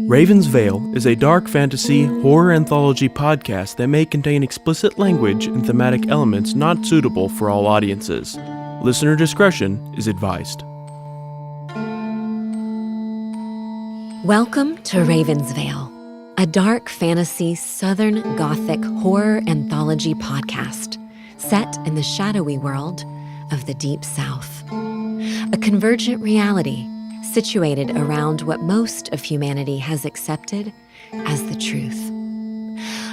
Ravens Vail is a dark fantasy horror anthology podcast that may contain explicit language and thematic elements not suitable for all audiences. Listener discretion is advised. Welcome to Ravens Vail, a dark fantasy Southern Gothic horror anthology podcast set in the shadowy world of the Deep South. A convergent reality situated around what most of humanity has accepted as the truth.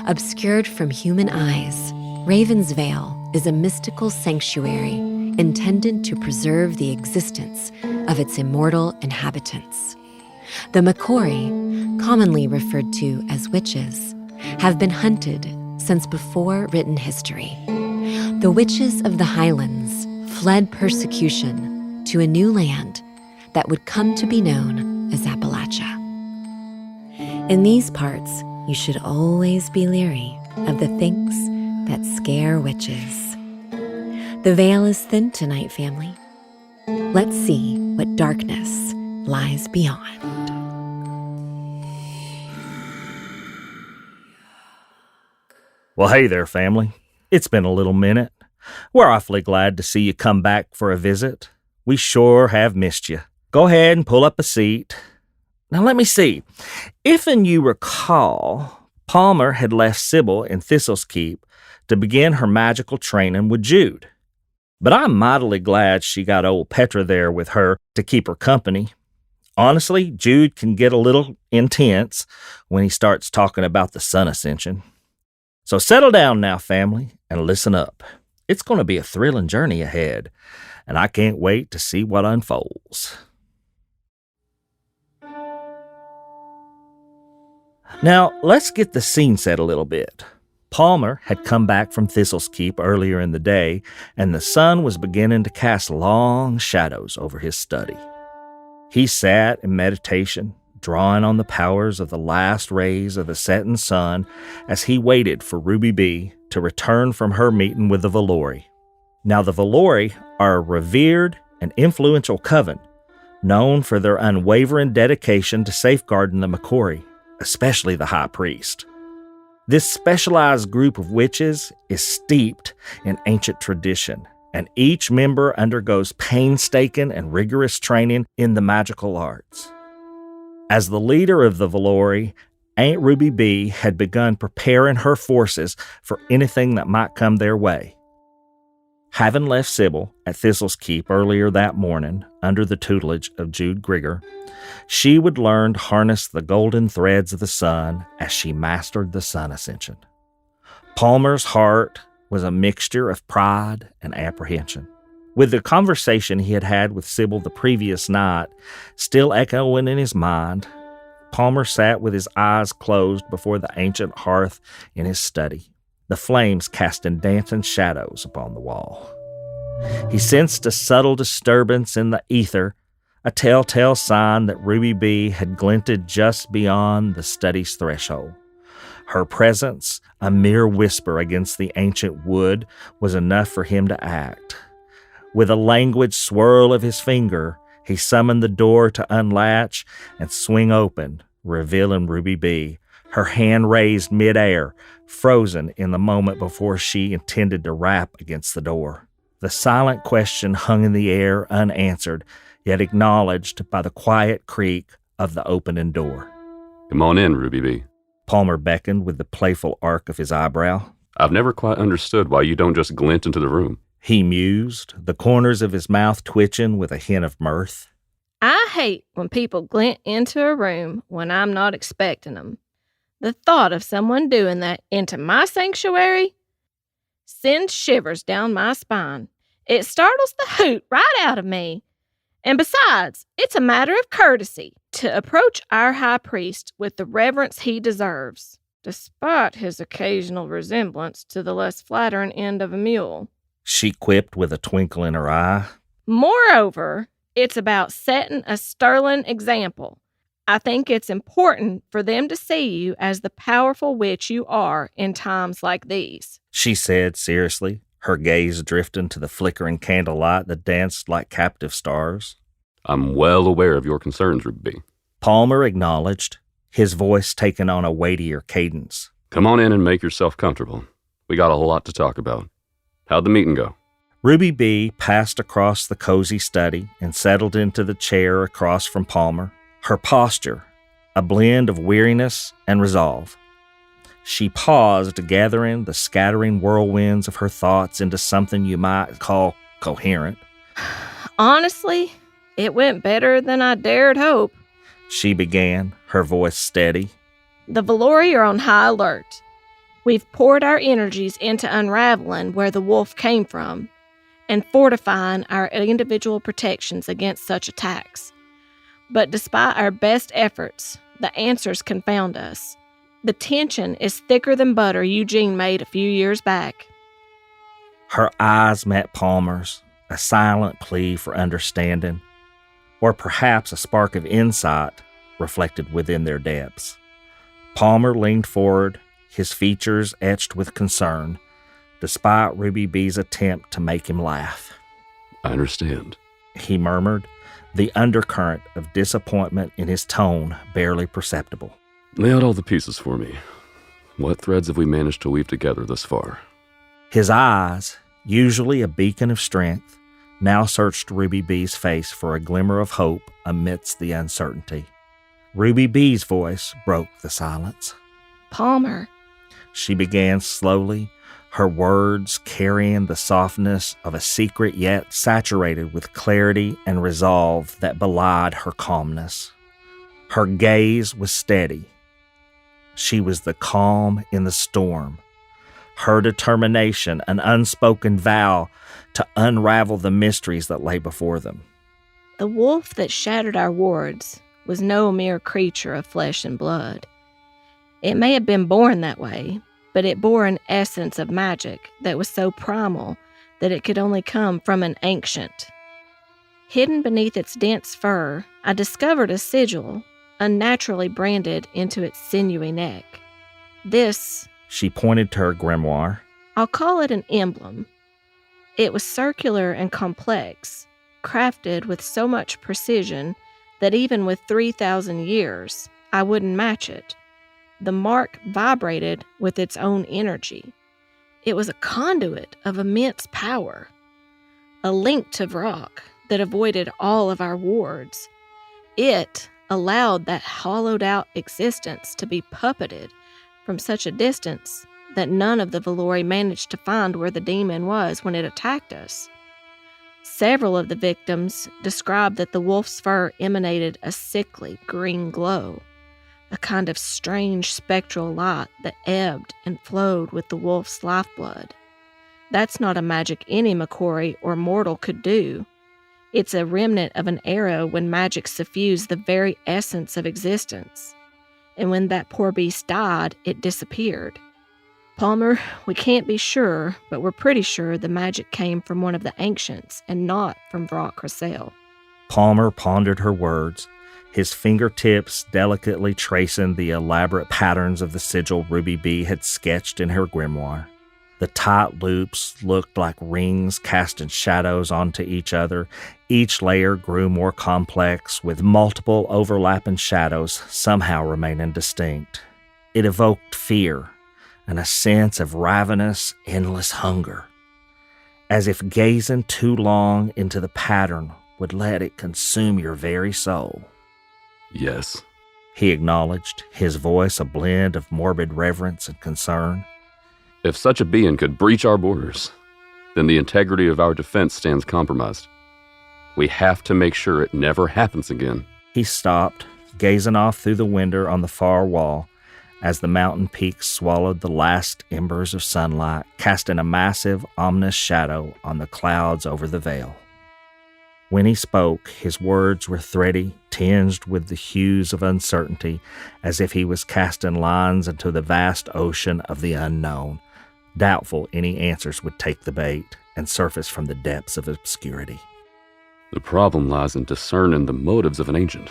Obscured from human eyes, Ravens Vail is a mystical sanctuary intended to preserve the existence of its immortal inhabitants. The Mekori, commonly referred to as witches, have been hunted since before written history. The witches of the Highlands fled persecution to a new land that would come to be known as Appalachia. In these parts, you should always be leery of the things that scare witches. The veil is thin tonight, family. Let's see what darkness lies beyond. Well, hey there, family. It's been a little minute. We're awfully glad to see you come back for a visit. We sure have missed you. Go ahead and pull up a seat. Now, let me see. If you recall, Palmer had left Sybil in Thistles Keep to begin her magical training with Jude. But I'm mightily glad she got old Petra there with her to keep her company. Honestly, Jude can get a little intense when he starts talking about the Sun Ascension. So settle down now, family, and listen up. It's going to be a thrilling journey ahead, and I can't wait to see what unfolds. Now, let's get the scene set a little bit. Palmer had come back from Thistles Keep earlier in the day, and the sun was beginning to cast long shadows over his study. He sat in meditation, drawing on the powers of the last rays of the setting sun as he waited for Ruby B to return from her meeting with the Valori. Now, the Valori are a revered and influential coven, known for their unwavering dedication to safeguarding the Mekori, especially the High Priest. This specialized group of witches is steeped in ancient tradition, and each member undergoes painstaking and rigorous training in the magical arts. As the leader of the Valori, Aunt Ruby B had begun preparing her forces for anything that might come their way. Having left Sybil at Thistles Keep earlier that morning under the tutelage of Jude Grigger, she would learn to harness the golden threads of the sun as she mastered the Sun Ascension. Palmer's heart was a mixture of pride and apprehension. With the conversation he had had with Sybil the previous night still echoing in his mind, Palmer sat with his eyes closed before the ancient hearth in his study, the flames casting dancing shadows upon the wall. He sensed a subtle disturbance in the ether, a telltale sign that Ruby B had glinted just beyond the study's threshold. Her presence, a mere whisper against the ancient wood, was enough for him to act. With a languid swirl of his finger, he summoned the door to unlatch and swing open, revealing Ruby B, her hand raised midair, frozen in the moment before she intended to rap against the door. The silent question hung in the air unanswered, yet acknowledged by the quiet creak of the opening door. Come on in, Ruby B. Palmer beckoned with the playful arc of his eyebrow. I've never quite understood why you don't just glint into the room. He mused, the corners of his mouth twitching with a hint of mirth. I hate when people glint into a room when I'm not expecting them. The thought of someone doing that into my sanctuary sends shivers down my spine. It startles the hoot right out of me. And besides, it's a matter of courtesy to approach our high priest with the reverence he deserves, despite his occasional resemblance to the less flattering end of a mule, she quipped with a twinkle in her eye. Moreover, it's about setting a sterling example. I think it's important for them to see you as the powerful witch you are in times like these, she said seriously, her gaze drifting to the flickering candlelight that danced like captive stars. I'm well aware of your concerns, Ruby B. Palmer acknowledged, his voice taking on a weightier cadence. Come on in and make yourself comfortable. We got a lot to talk about. How'd the meeting go? Ruby B passed across the cozy study and settled into the chair across from Palmer, her posture a blend of weariness and resolve. She paused, gathering the scattering whirlwinds of her thoughts into something you might call coherent. Honestly, it went better than I dared hope. She began, her voice steady. The Valori are on high alert. We've poured our energies into unraveling where the wolf came from and fortifying our individual protections against such attacks. But despite our best efforts, the answers confound us. The tension is thicker than butter Eugene made a few years back. Her eyes met Palmer's, a silent plea for understanding, or perhaps a spark of insight reflected within their depths. Palmer leaned forward, his features etched with concern, despite Ruby B's attempt to make him laugh. I understand, he murmured, the undercurrent of disappointment in his tone barely perceptible. Lay out all the pieces for me. What threads have we managed to weave together thus far? His eyes, usually a beacon of strength, now searched Ruby B's face for a glimmer of hope amidst the uncertainty. Ruby B's voice broke the silence. Palmer, she began slowly, her words carrying the softness of a secret yet saturated with clarity and resolve that belied her calmness. Her gaze was steady. She was the calm in the storm. Her determination, an unspoken vow to unravel the mysteries that lay before them. the wolf that shattered our wards was no mere creature of flesh and blood. It may have been born that way, but it bore an essence of magic that was so primal that it could only come from an ancient. Hidden beneath its dense fur, I discovered a sigil, unnaturally branded into its sinewy neck. This, She pointed to her grimoire. I'll call it an emblem. It was circular and complex, crafted with so much precision that even with 3,000 years, I wouldn't match it. The mark vibrated with its own energy. It was a conduit of immense power, a link to Vrock that avoided all of our wards. It allowed that hollowed-out existence to be puppeted from such a distance that none of the Valori managed to find where the demon was when it attacked us. Several of the victims described that the wolf's fur emanated a sickly green glow, a kind of strange spectral light that ebbed and flowed with the wolf's lifeblood. That's not a magic any Mekori or mortal could do. It's a remnant of an era when magic suffused the very essence of existence. And when that poor beast died, it disappeared. Palmer, we can't be sure, but we're pretty sure the magic came from one of the ancients and not from Vrock herself. Palmer pondered her words, his fingertips delicately tracing the elaborate patterns of the sigil Ruby B had sketched in her grimoire. The tight loops looked like rings casting shadows onto each other. Each layer grew more complex, with multiple overlapping shadows somehow remaining distinct. It evoked fear and a sense of ravenous, endless hunger, as if gazing too long into the pattern would let it consume your very soul. Yes, He acknowledged, his voice a blend of morbid reverence and concern. if such a being could breach our borders, then the integrity of our defense stands compromised. We have to make sure it never happens again. He stopped, gazing off through the window on the far wall as the mountain peaks swallowed the last embers of sunlight, casting a massive, ominous shadow on the clouds over the vale. When he spoke, his words were thready, tinged with the hues of uncertainty, as if he was casting lines into the vast ocean of the unknown, doubtful any answers would take the bait and surface from the depths of obscurity. The problem lies in discerning the motives of an ancient.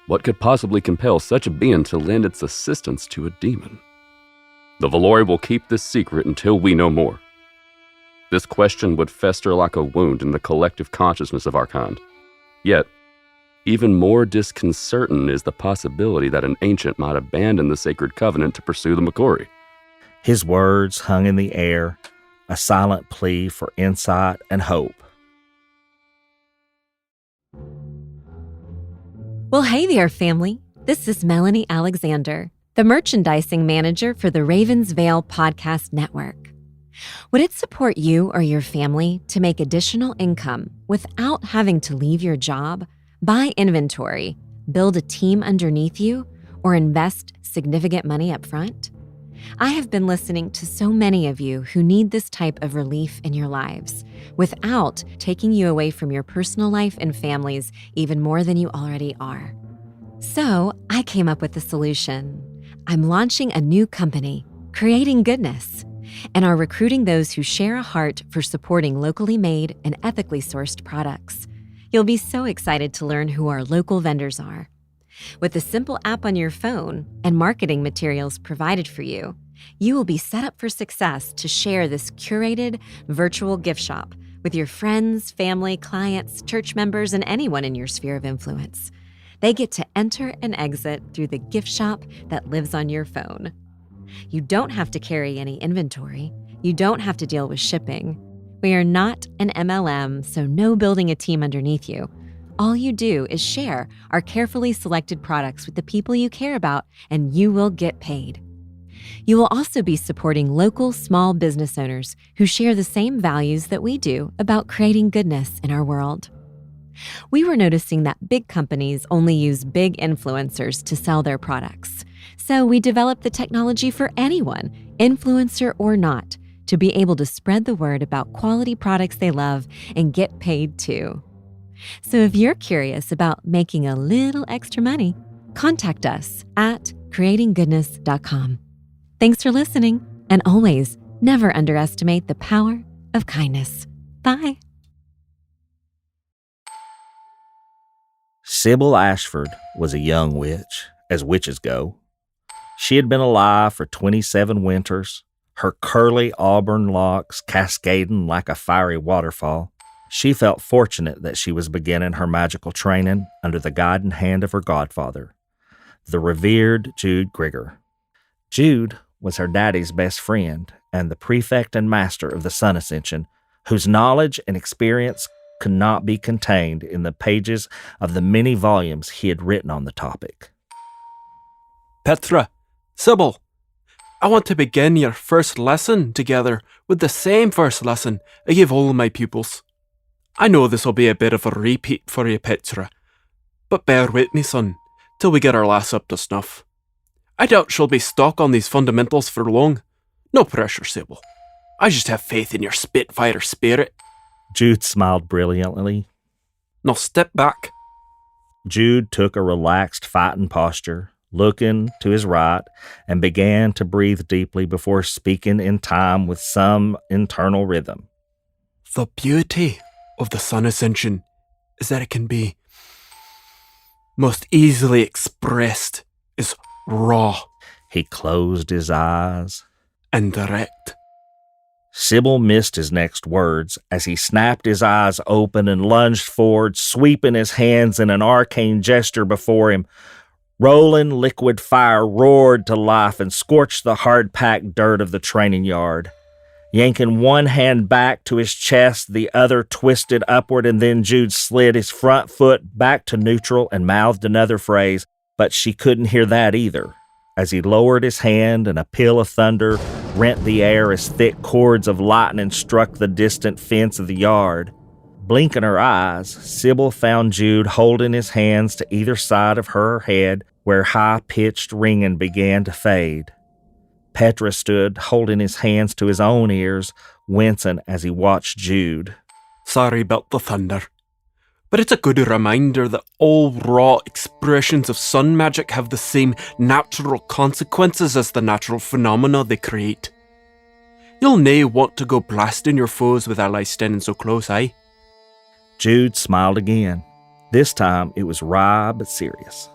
What could possibly compel such a being to lend its assistance to a demon? The Valori will keep this secret until we know more. This question would fester like a wound in the collective consciousness of our kind. Yet, even more disconcerting is the possibility that an ancient might abandon the sacred covenant to pursue the Mekori. His words hung in the air, a silent plea for insight and hope. Well, hey there, family. This is Melanie Alexander, the merchandising manager for the Ravens Vail Podcast Network. Would it support you or your family to make additional income without having to leave your job, buy inventory, build a team underneath you, or invest significant money up front? I have been listening to so many of you who need this type of relief in your lives without taking you away from your personal life and families even more than you already are. So I came up with a solution. I'm launching a new company, Creating Goodness, and are recruiting those who share a heart for supporting locally made and ethically sourced products. You'll be so excited to learn who our local vendors are. With a simple app on your phone and marketing materials provided for you, you will be set up for success to share this curated virtual gift shop with your friends, family, clients, church members, and anyone in your sphere of influence. They get to enter and exit through the gift shop that lives on your phone. You don't have to carry any inventory. You don't have to deal with shipping. We are not an MLM, so no building a team underneath you. All you do is share our carefully selected products with the people you care about, and you will get paid. You will also be supporting local small business owners who share the same values that we do about creating goodness in our world. We were noticing that big companies only use big influencers to sell their products. So we developed the technology for anyone, influencer or not, to be able to spread the word about quality products they love and get paid too. So if you're curious about making a little extra money, contact us at creatinggoodness.com. Thanks for listening, and always never underestimate the power of kindness. Bye. Sybil Ashford was a young witch, as witches go. She had been alive for 27 winters, her curly auburn locks cascading like a fiery waterfall. She felt fortunate that she was beginning her magical training under the guiding hand of her godfather, the revered Jude Grigger. Jude was her daddy's best friend and the prefect and master of the Sun Ascension, whose knowledge and experience could not be contained in the pages of the many volumes he had written on the topic. Petra, Sybil, I want to begin your first lesson together with the same first lesson I gave all of my pupils. I know this will be a bit of a repeat for you, Petra, but bear with me, son, till we get our lass up to snuff. I doubt she'll be stuck on these fundamentals for long. No pressure, Sybil. I just have faith in your Spitfire spirit. Jude smiled brilliantly. Now step back. Jude took a relaxed fighting posture, looking to his right, and began to breathe deeply before speaking in time with some internal rhythm. The beauty of the Sun Ascension is that it can be most easily expressed as raw. He closed his eyes. And direct. Sybil missed his next words as he snapped his eyes open and lunged forward, sweeping his hands in an arcane gesture before him. Rolling liquid fire roared to life and scorched the hard-packed dirt of the training yard. Yanking one hand back to his chest, the other twisted upward, and then Jude slid his front foot back to neutral and mouthed another phrase, but she couldn't hear that either. As he lowered his hand and a peal of thunder rent the air as thick cords of lightning struck the distant fence of the yard. Blinking her eyes, Sybil found Jude holding his hands to either side of her head where high-pitched ringing began to fade. Petra stood holding his hands to his own ears, wincing as he watched Jude. Sorry about the thunder, but it's a good reminder that all raw expressions of sun magic have the same natural consequences as the natural phenomena they create. You'll nae want to go blasting your foes with allies standing so close, aye? Jude smiled again. This time it was wry but serious.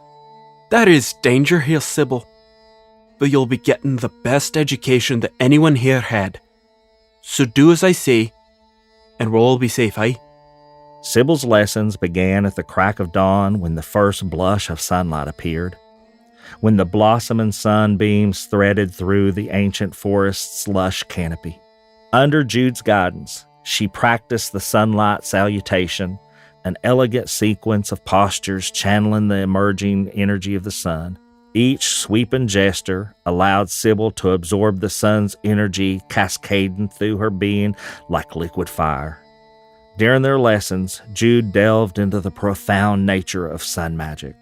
There is danger here, Sybil, but you'll be getting the best education that anyone here had. So do as I say and we'll all be safe, aye? Sybil's lessons began at the crack of dawn when the first blush of sunlight appeared, when the blossoming sunbeams threaded through the ancient forest's lush canopy. Under Jude's guidance, she practiced the sunlight salutation, an elegant sequence of postures channeling the emerging energy of the sun. Each sweeping gesture allowed Sybil to absorb the sun's energy cascading through her being like liquid fire. During their lessons, Jude delved into the profound nature of sun magic.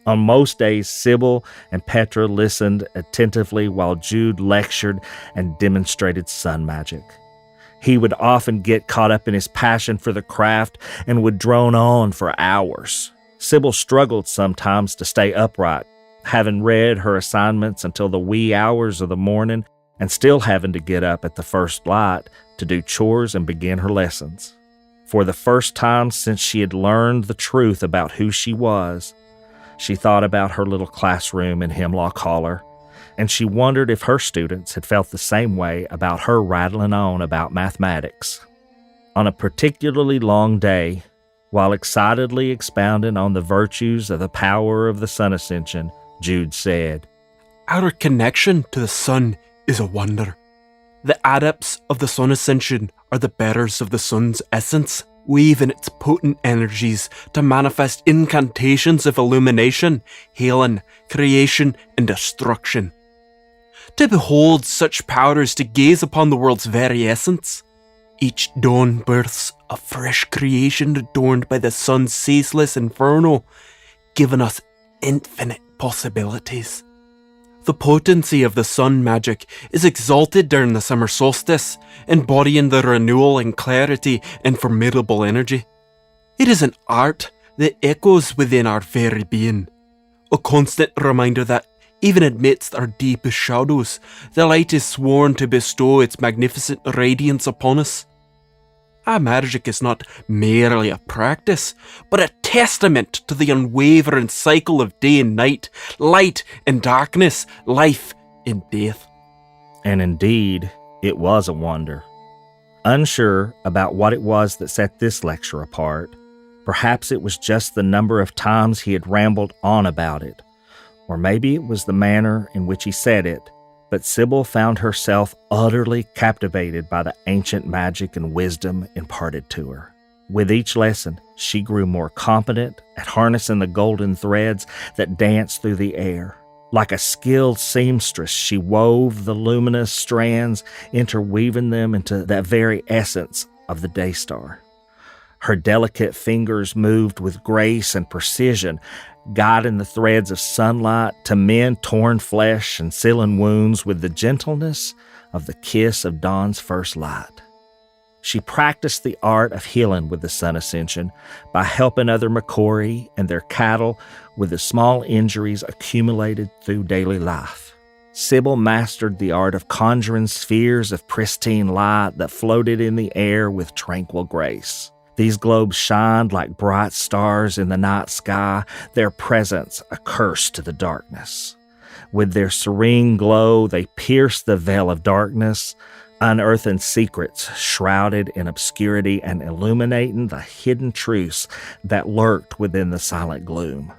On most days, Sybil and Petra listened attentively while Jude lectured and demonstrated sun magic. He would often get caught up in his passion for the craft and would drone on for hours. Sybil struggled sometimes to stay upright, having read her assignments until the wee hours of the morning and still having to get up at the first light to do chores and begin her lessons. For the first time since she had learned the truth about who she was, she thought about her little classroom in Hemlock Holler, and she wondered if her students had felt the same way about her rattling on about mathematics. On a particularly long day, while excitedly expounding on the virtues of the power of the Sun Ascension, Jude said, Our connection to the sun is a wonder. The adepts of the Sun Ascension are the bearers of the sun's essence, weaving its potent energies to manifest incantations of illumination, healing, creation, and destruction. To behold such power is to gaze upon the world's very essence. Each dawn births a fresh creation adorned by the sun's ceaseless inferno, giving us infinite possibilities. The potency of the sun magic is exalted during the summer solstice, embodying the renewal and clarity and formidable energy. It is an art that echoes within our very being, a constant reminder that even amidst our deepest shadows, the light is sworn to bestow its magnificent radiance upon us. Our magic is not merely a practice, but a testament to the unwavering cycle of day and night, light and darkness, life and death. And indeed, it was a wonder. Unsure about what it was that set this lecture apart, perhaps it was just the number of times he had rambled on about it, or maybe it was the manner in which he said it, but Sybil found herself utterly captivated by the ancient magic and wisdom imparted to her. With each lesson, she grew more competent at harnessing the golden threads that danced through the air. Like a skilled seamstress, she wove the luminous strands, interweaving them into that very essence of the day star. Her delicate fingers moved with grace and precision, guiding the threads of sunlight to mend torn flesh and sealing wounds with the gentleness of the kiss of dawn's first light. She practiced the art of healing with the Sun Ascension by helping other Mekori and their cattle with the small injuries accumulated through daily life. Sybil mastered the art of conjuring spheres of pristine light that floated in the air with tranquil grace. These globes shined like bright stars in the night sky, their presence a curse to the darkness. With their serene glow, they pierced the veil of darkness, unearthing secrets shrouded in obscurity and illuminating the hidden truths that lurked within the silent gloom.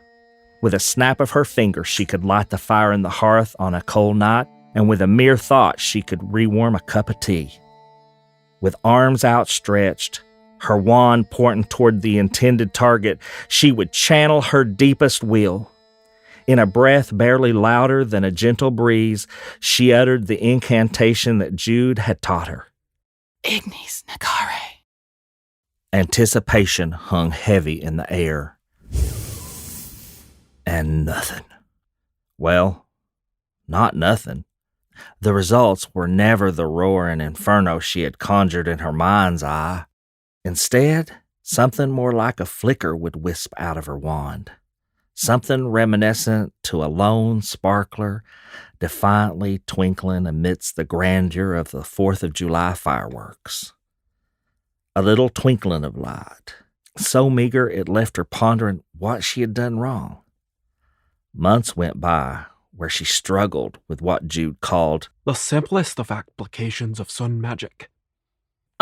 With a snap of her finger, she could light the fire in the hearth on a cold night, and with a mere thought, she could rewarm a cup of tea. With arms outstretched, her wand pointing toward the intended target, she would channel her deepest will. In a breath barely louder than a gentle breeze, she uttered the incantation that Jude had taught her. Ignis Mekori. Anticipation hung heavy in the air. And nothing. Well, not nothing. The results were never the roaring inferno she had conjured in her mind's eye. Instead, something more like a flicker would wisp out of her wand. Something reminiscent to a lone sparkler, defiantly twinkling amidst the grandeur of the 4th of July fireworks. A little twinkling of light, so meager it left her pondering what she had done wrong. Months went by where she struggled with what Jude called the simplest of applications of sun magic.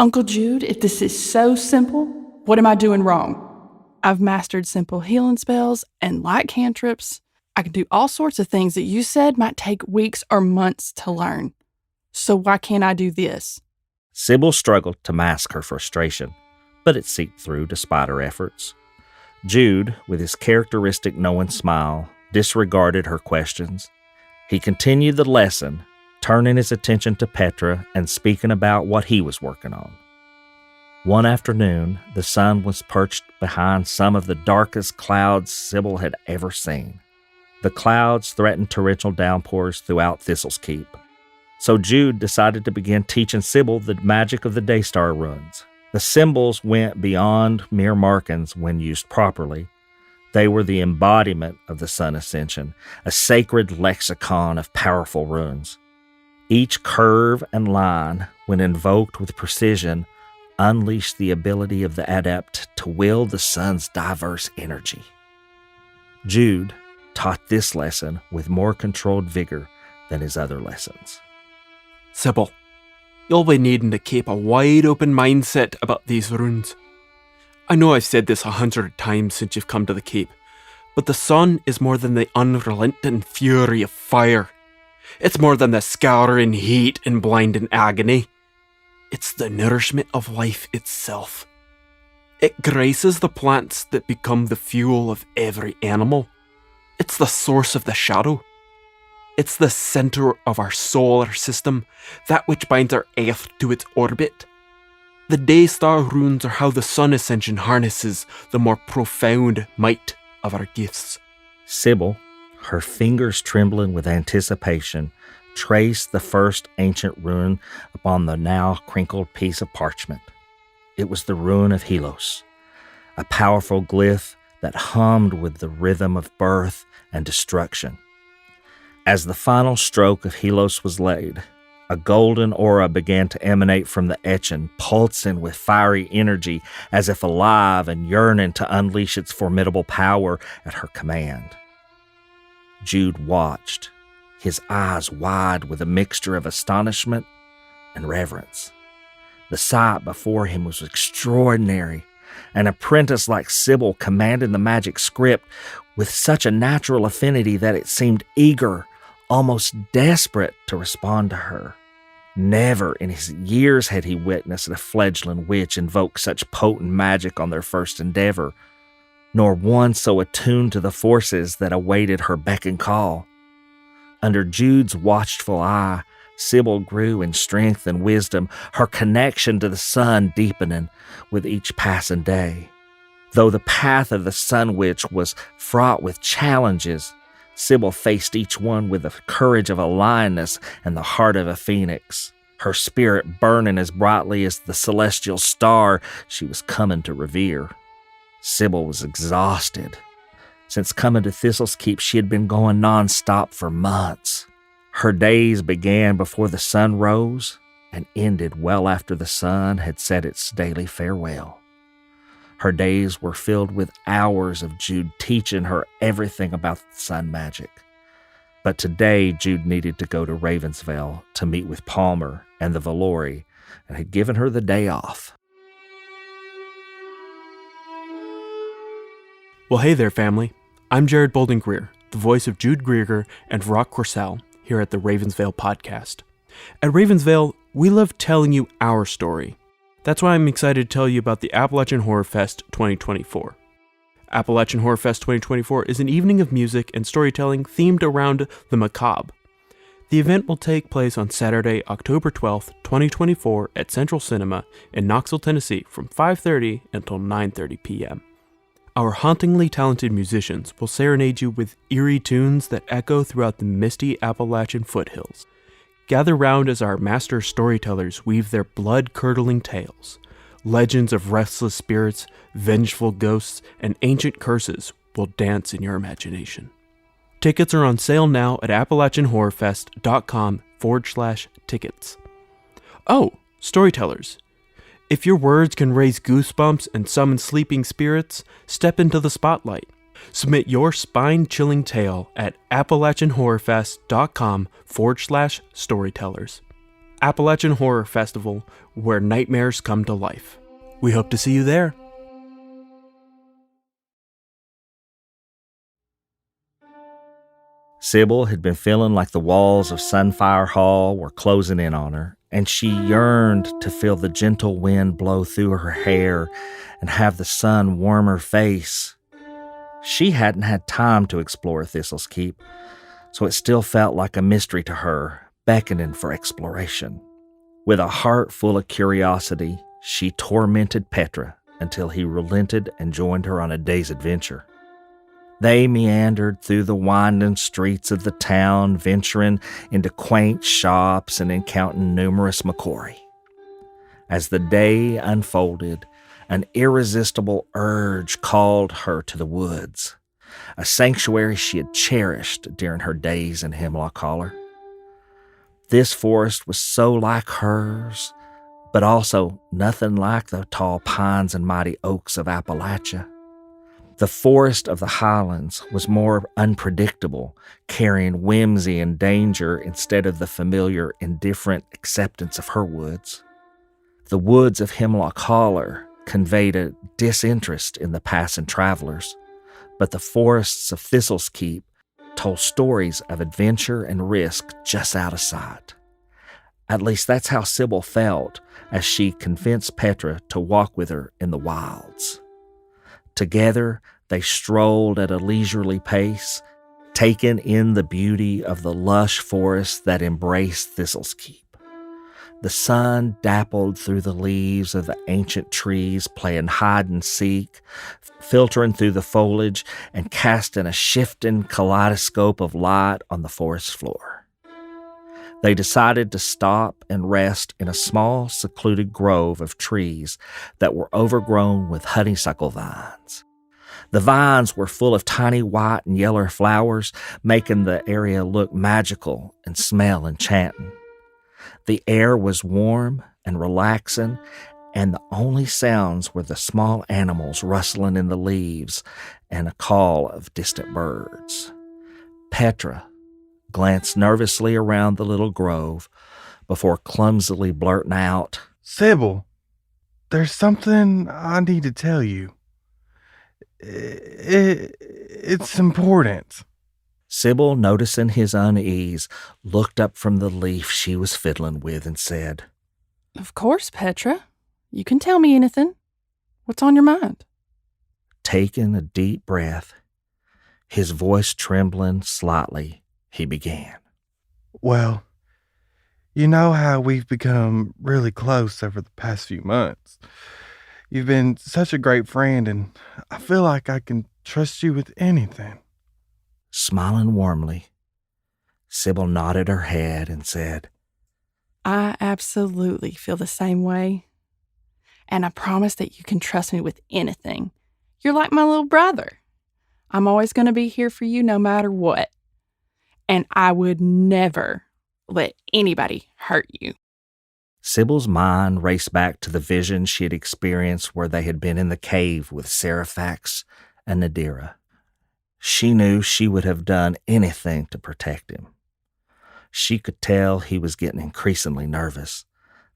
Uncle Jude, if this is so simple, what am I doing wrong? I've mastered simple healing spells and light cantrips. I can do all sorts of things that you said might take weeks or months to learn. So why can't I do this? Sybil struggled to mask her frustration, but it seeped through despite her efforts. Jude, with his characteristic knowing smile, disregarded her questions. He continued the lesson, turning his attention to Petra and speaking about what he was working on. One afternoon, the sun was perched behind some of the darkest clouds Sybil had ever seen. The clouds threatened torrential downpours throughout Thistles Keep. So Jude decided to begin teaching Sybil the magic of the Daystar runes. The symbols went beyond mere markings when used properly. They were the embodiment of the Sun Ascension, a sacred lexicon of powerful runes. Each curve and line, when invoked with precision, unleashed the ability of the adept to wield the sun's diverse energy. Jude taught this lesson with more controlled vigor than his other lessons. Sybil, you'll be needing to keep a wide-open mindset about these runes. I know I've said this 100 times since you've come to the Keep, but the sun is more than the unrelenting fury of fire. It's more than the scouring heat and blinding agony. It's the nourishment of life itself. It graces the plants that become the fuel of every animal. It's the source of the shadow. It's the center of our solar system, that which binds our Earth to its orbit. The Daystar runes are how the Sun Ascension harnesses the more profound might of our gifts. Sybil, her fingers trembling with anticipation, traced the first ancient rune upon the now crinkled piece of parchment. It was the rune of Helos, a powerful glyph that hummed with the rhythm of birth and destruction. As the final stroke of Helos was laid, a golden aura began to emanate from the etching, pulsing with fiery energy as if alive and yearning to unleash its formidable power at her command. Jude watched, his eyes wide with a mixture of astonishment and reverence. The sight before him was extraordinary. An apprentice like Sybil commanded the magic script with such a natural affinity that it seemed eager, almost desperate to respond to her. Never in his years had he witnessed a fledgling witch invoke such potent magic on their first endeavor, nor one so attuned to the forces that awaited her beck and call. Under Jude's watchful eye, Sybil grew in strength and wisdom, her connection to the sun deepening with each passing day. Though the path of the Sun Witch was fraught with challenges, Sybil faced each one with the courage of a lioness and the heart of a phoenix, her spirit burning as brightly as the celestial star she was coming to revere. Sybil was exhausted. Since coming to Thistles Keep, she had been going nonstop for months. Her days began before the sun rose and ended well after the sun had said its daily farewell. Her days were filled with hours of Jude teaching her everything about sun magic. But today, Jude needed to go to Ravens Vail to meet with Palmer and the Valori and had given her the day off. Well, hey there, family. I'm Jared Bolden-Greer, the voice of Jude Grieger and Rock Corsell here at the Ravens Vail podcast. At Ravens Vail, we love telling you our story. That's why I'm excited to tell you about the Appalachian Horror Fest 2024. Appalachian Horror Fest 2024 is an evening of music and storytelling themed around the macabre. The event will take place on Saturday, October 12th, 2024 at Central Cinema in Knoxville, Tennessee from 5:30 until 9:30 p.m. Our hauntingly talented musicians will serenade you with eerie tunes that echo throughout the misty Appalachian foothills. Gather round as our master storytellers weave their blood-curdling tales. Legends of restless spirits, vengeful ghosts, and ancient curses will dance in your imagination. Tickets are on sale now at AppalachianHorrorFest.com/tickets. Oh, storytellers. If your words can raise goosebumps and summon sleeping spirits, step into the spotlight. Submit your spine-chilling tale at AppalachianHorrorFest.com/storytellers. Appalachian Horror Festival, where nightmares come to life. We hope to see you there. Sybil had been feeling like the walls of Sunfire Hall were closing in on her, and she yearned to feel the gentle wind blow through her hair and have the sun warm her face. She hadn't had time to explore Thistles Keep, so it still felt like a mystery to her, beckoning for exploration. With a heart full of curiosity, she tormented Petra until he relented and joined her on a day's adventure. They meandered through the winding streets of the town, venturing into quaint shops and encountering numerous Mekori. As the day unfolded, an irresistible urge called her to the woods, a sanctuary she had cherished during her days in Hemlock Holler. This forest was so like hers, but also nothing like the tall pines and mighty oaks of Appalachia. The forest of the highlands was more unpredictable, carrying whimsy and danger instead of the familiar, indifferent acceptance of her woods. The woods of Hemlock Holler conveyed a disinterest in the passing travelers, but the forests of Thistles Keep told stories of adventure and risk just out of sight. At least that's how Sybil felt as she convinced Petra to walk with her in the wilds. Together, they strolled at a leisurely pace, taking in the beauty of the lush forest that embraced Thistles Keep. The sun dappled through the leaves of the ancient trees, playing hide and seek, filtering through the foliage and casting a shifting kaleidoscope of light on the forest floor. They decided to stop and rest in a small, secluded grove of trees that were overgrown with honeysuckle vines. The vines were full of tiny white and yellow flowers, making the area look magical and smell enchanting. The air was warm and relaxing, and the only sounds were the small animals rustling in the leaves and a call of distant birds. Petra glanced nervously around the little grove before clumsily blurting out, "Sybil, there's something I need to tell you. It's important." Sybil, noticing his unease, looked up from the leaf she was fiddling with and said, Of course, Petra. You can tell me anything. What's on your mind? Taking a deep breath, his voice trembling slightly, he began. Well, you know how we've become really close over the past few months. You've been such a great friend, and I feel like I can trust you with anything. Smiling warmly, Sybil nodded her head and said, I absolutely feel the same way. And I promise that you can trust me with anything. You're like my little brother. I'm always going to be here for you no matter what. And I would never let anybody hurt you. Sybil's mind raced back to the vision she had experienced where they had been in the cave with Seraphax and Nadira. She knew she would have done anything to protect him. She could tell he was getting increasingly nervous,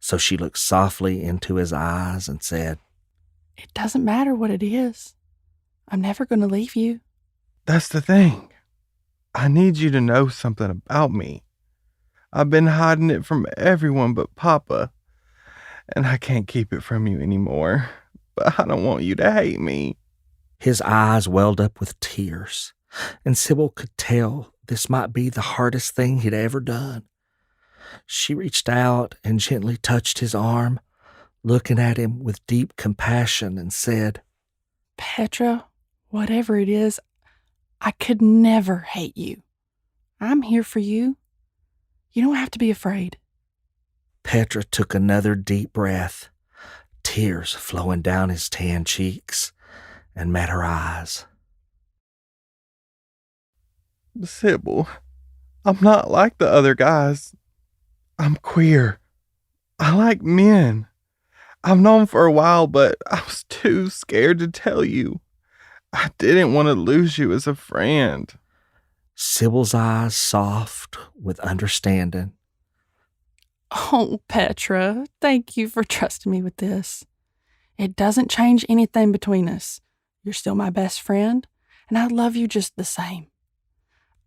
so she looked softly into his eyes and said, It doesn't matter what it is. I'm never going to leave you. That's the thing. I need you to know something about me. I've been hiding it from everyone but Papa, and I can't keep it from you anymore. But I don't want you to hate me. His eyes welled up with tears, and Sybil could tell this might be the hardest thing he'd ever done. She reached out and gently touched his arm, looking at him with deep compassion, and said, Petra, whatever it is, I could never hate you. I'm here for you. You don't have to be afraid. Petra took another deep breath, tears flowing down his tan cheeks, and met her eyes. Sybil, I'm not like the other guys. I'm queer. I like men. I've known for a while, but I was too scared to tell you. I didn't want to lose you as a friend. Sybil's eyes soft with understanding. Oh, Petra, thank you for trusting me with this. It doesn't change anything between us. You're still my best friend, and I love you just the same.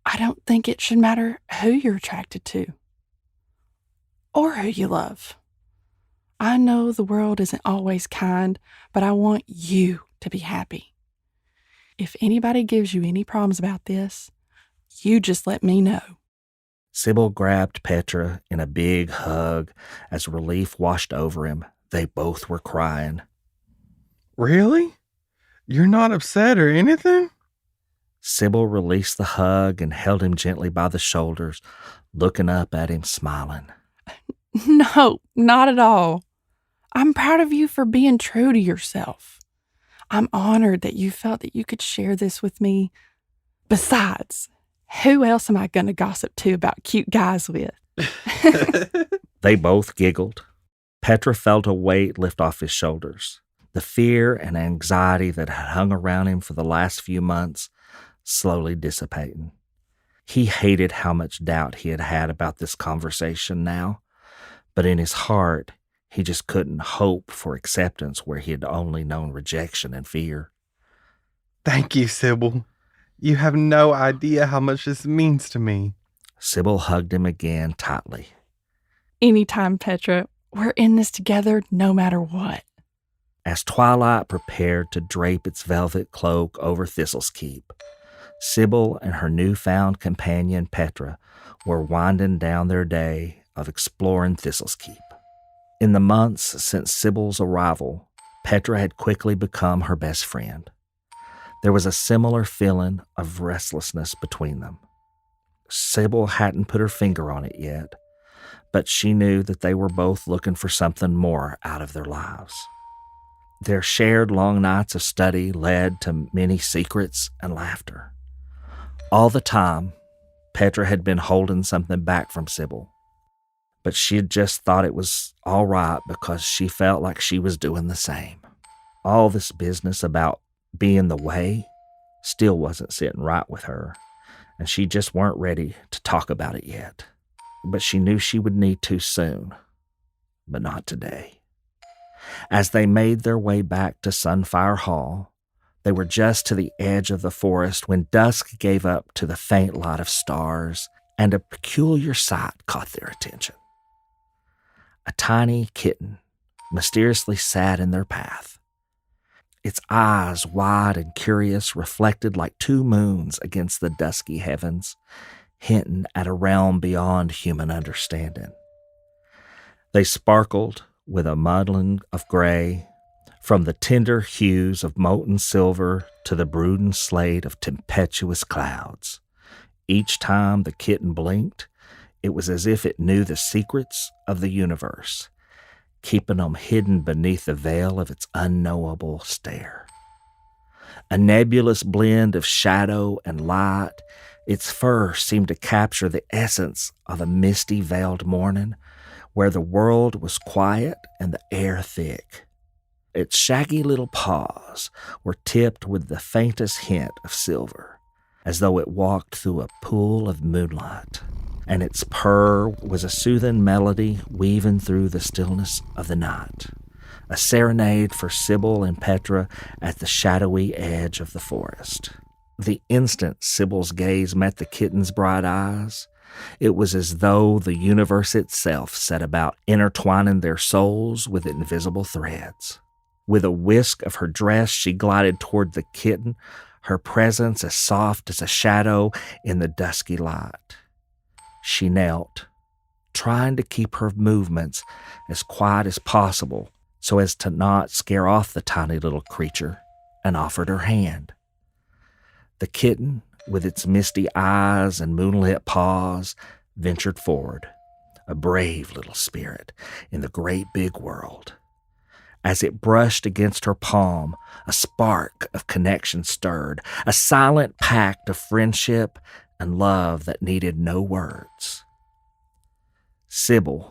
I don't think it should matter who you're attracted to or who you love. I know the world isn't always kind, but I want you to be happy. If anybody gives you any problems about this, you just let me know. Sybil grabbed Petra in a big hug as relief washed over him. They both were crying. Really? You're not upset or anything? Sybil released the hug and held him gently by the shoulders, looking up at him, smiling. No, not at all. I'm proud of you for being true to yourself. I'm honored that you felt that you could share this with me. Besides, who else am I going to gossip to about cute guys with? They both giggled. Petra felt a weight lift off his shoulders. The fear and anxiety that had hung around him for the last few months slowly dissipating. He hated how much doubt he had had about this conversation now, but in his heart, he just couldn't hope for acceptance where he had only known rejection and fear. Thank you, Sybil. You have no idea how much this means to me. Sybil hugged him again tightly. Anytime, Petra. We're in this together no matter what. As twilight prepared to drape its velvet cloak over Thistles Keep, Sybil and her newfound companion Petra were winding down their day of exploring Thistles Keep. In the months since Sybil's arrival, Petra had quickly become her best friend. There was a similar feeling of restlessness between them. Sybil hadn't put her finger on it yet, but she knew that they were both looking for something more out of their lives. Their shared long nights of study led to many secrets and laughter. All the time, Petra had been holding something back from Sybil, but she had just thought it was all right because she felt like she was doing the same. All this business about being the way still wasn't sitting right with her, and she just weren't ready to talk about it yet. But she knew she would need to soon, but not today. As they made their way back to Sunfire Hall, they were just to the edge of the forest when dusk gave up to the faint light of stars, and a peculiar sight caught their attention. A tiny kitten mysteriously sat in their path. Its eyes, wide and curious, reflected like two moons against the dusky heavens, hinting at a realm beyond human understanding. They sparkled with a muddling of gray, from the tender hues of molten silver to the brooding slate of tempestuous clouds. Each time the kitten blinked, it was as if it knew the secrets of the universe, keeping them hidden beneath the veil of its unknowable stare. A nebulous blend of shadow and light, its fur seemed to capture the essence of a misty veiled morning where the world was quiet and the air thick. Its shaggy little paws were tipped with the faintest hint of silver, as though it walked through a pool of moonlight, and its purr was a soothing melody weaving through the stillness of the night, a serenade for Sybil and Petra at the shadowy edge of the forest. The instant Sybil's gaze met the kitten's bright eyes, it was as though the universe itself set about intertwining their souls with invisible threads. With a whisk of her dress, she glided toward the kitten, her presence as soft as a shadow in the dusky light. She knelt, trying to keep her movements as quiet as possible so as to not scare off the tiny little creature, and offered her hand. The kitten, with its misty eyes and moonlit paws, ventured forward, a brave little spirit in the great big world. As it brushed against her palm, a spark of connection stirred, a silent pact of friendship and love that needed no words. Sybil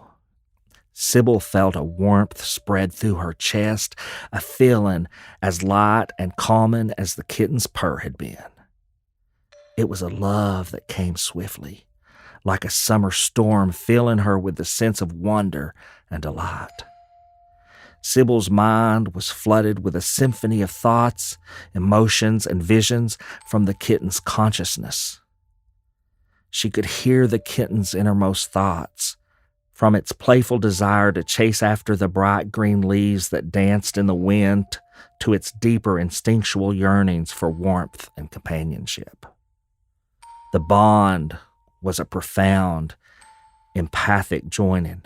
felt a warmth spread through her chest, a feeling as light and calming as the kitten's purr had been. It was a love that came swiftly, like a summer storm, filling her with the sense of wonder and delight. Sybil's mind was flooded with a symphony of thoughts, emotions, and visions from the kitten's consciousness. She could hear the kitten's innermost thoughts, from its playful desire to chase after the bright green leaves that danced in the wind to its deeper instinctual yearnings for warmth and companionship. The bond was a profound, empathic joining.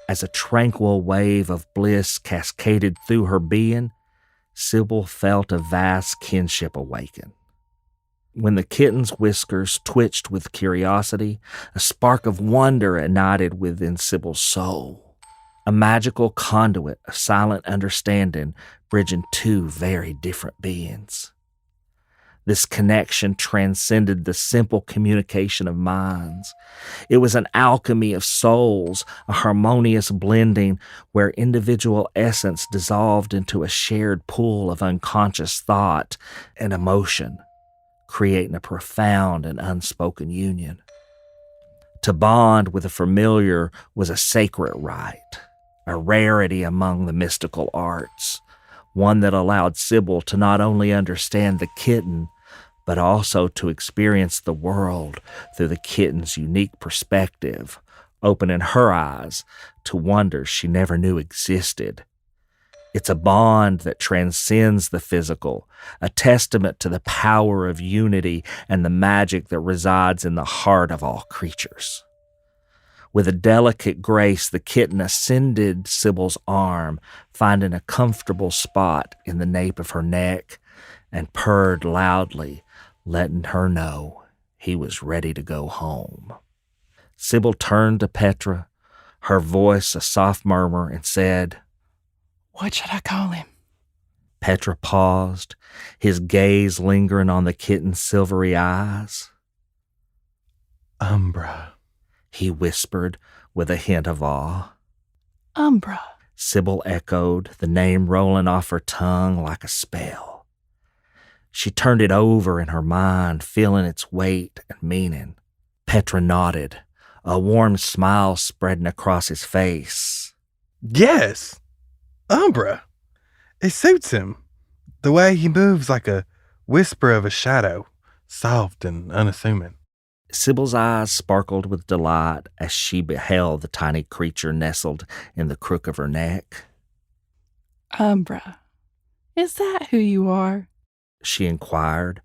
As a tranquil wave of bliss cascaded through her being, Sybil felt a vast kinship awaken. When the kitten's whiskers twitched with curiosity, a spark of wonder ignited within Sybil's soul. A magical conduit of silent understanding bridging two very different beings. This connection transcended the simple communication of minds. It was an alchemy of souls, a harmonious blending where individual essence dissolved into a shared pool of unconscious thought and emotion, creating a profound and unspoken union. To bond with a familiar was a sacred rite, a rarity among the mystical arts, one that allowed Sybil to not only understand the kitten, but also to experience the world through the kitten's unique perspective, opening her eyes to wonders she never knew existed. It's a bond that transcends the physical, a testament to the power of unity and the magic that resides in the heart of all creatures. With a delicate grace, the kitten ascended Sybil's arm, finding a comfortable spot in the nape of her neck, and purred loudly, letting her know he was ready to go home. Sybil turned to Petra, her voice a soft murmur, and said, What should I call him? Petra paused, his gaze lingering on the kitten's silvery eyes. Umbra, he whispered with a hint of awe. Umbra. Sybil echoed, the name rolling off her tongue like a spell. She turned it over in her mind, feeling its weight and meaning. Petra nodded, a warm smile spreading across his face. Yes, Umbra. It suits him. The way he moves like a whisper of a shadow, soft and unassuming. Sybil's eyes sparkled with delight as she beheld the tiny creature nestled in the crook of her neck. Umbra, is that who you are? She inquired,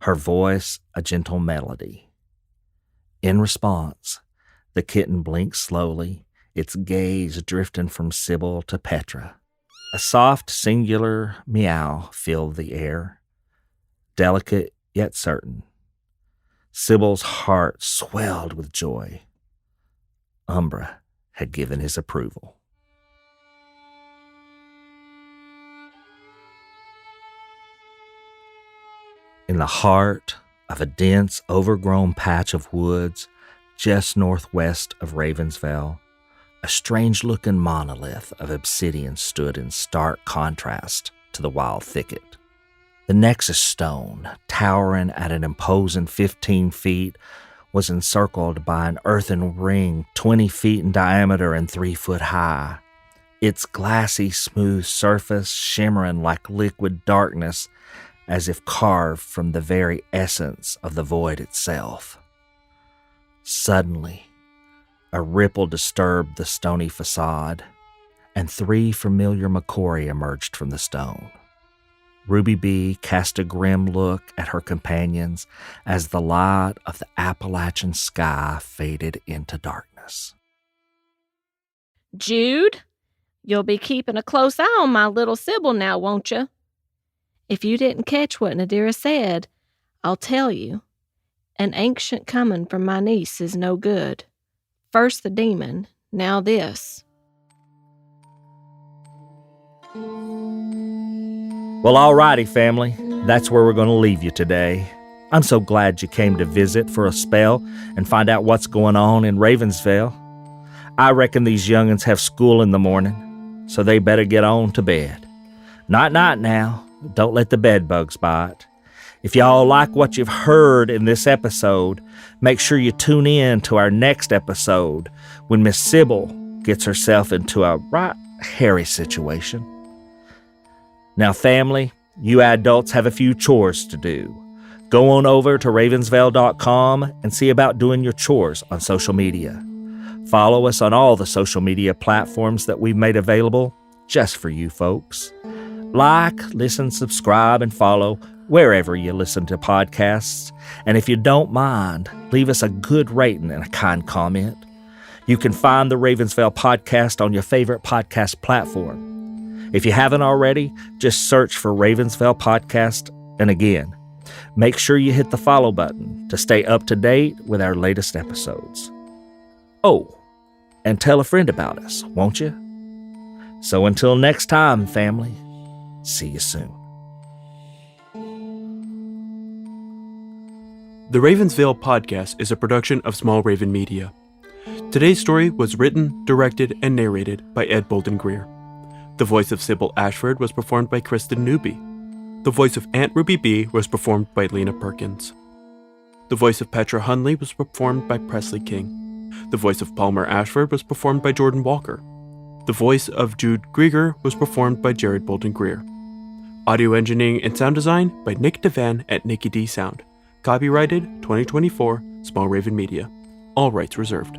her voice a gentle melody. In response, the kitten blinked slowly, its gaze drifting from Sybil to Petra. A soft, singular meow filled the air, delicate yet certain. Sybil's heart swelled with joy. Umbra had given his approval. In the heart of a dense, overgrown patch of woods just northwest of Ravens Vail, a strange-looking monolith of obsidian stood in stark contrast to the wild thicket. The nexus stone, towering at an imposing 15 feet, was encircled by an earthen ring 20 feet in diameter and 3 foot high, its glassy, smooth surface shimmering like liquid darkness as if carved from the very essence of the void itself. Suddenly, a ripple disturbed the stony facade, and 3 familiar Mekori emerged from the stone. Ruby Bee cast a grim look at her companions as the light of the Appalachian sky faded into darkness. Jude, you'll be keeping a close eye on my little Sybil now, won't you? If you didn't catch what Nadira said, I'll tell you. An ancient coming from my niece is no good. First the demon, now this. Well, alrighty, family. That's where we're going to leave you today. I'm so glad you came to visit for a spell and find out what's going on in Ravens Vail. I reckon these young'uns have school in the morning, so they better get on to bed. Night-night now. Don't let the bed bugs bite. If y'all like what you've heard in this episode, make sure you tune in to our next episode when Miss Sybil gets herself into a right hairy situation. Now, family, you adults have a few chores to do. Go on over to ravensvail.com and see about doing your chores on social media. Follow us on all the social media platforms that we've made available just for you folks. Like, listen, subscribe, and follow wherever you listen to podcasts. And if you don't mind, leave us a good rating and a kind comment. You can find the Ravens Vail podcast on your favorite podcast platform. If you haven't already, just search for Ravens Vail Podcast. And again, make sure you hit the follow button to stay up to date with our latest episodes. Oh, and tell a friend about us, won't you? So until next time, family, see you soon. The Ravens Vail podcast is a production of Small Raven Media. Today's story was written, directed, and narrated by Ed Bolden Greer. The voice of Sybil Ashford was performed by Kristen Newby. The voice of Aunt Ruby B was performed by Lena Perkins. The voice of Petra Hunley was performed by Presley King. The voice of Palmer Ashford was performed by Jordan Walker. The voice of Jude Grieger was performed by Jared Bolden Greer. Audio engineering and sound design by Nick Devan at Nicky D Sound. Copyrighted 2024, Small Raven Media. All rights reserved.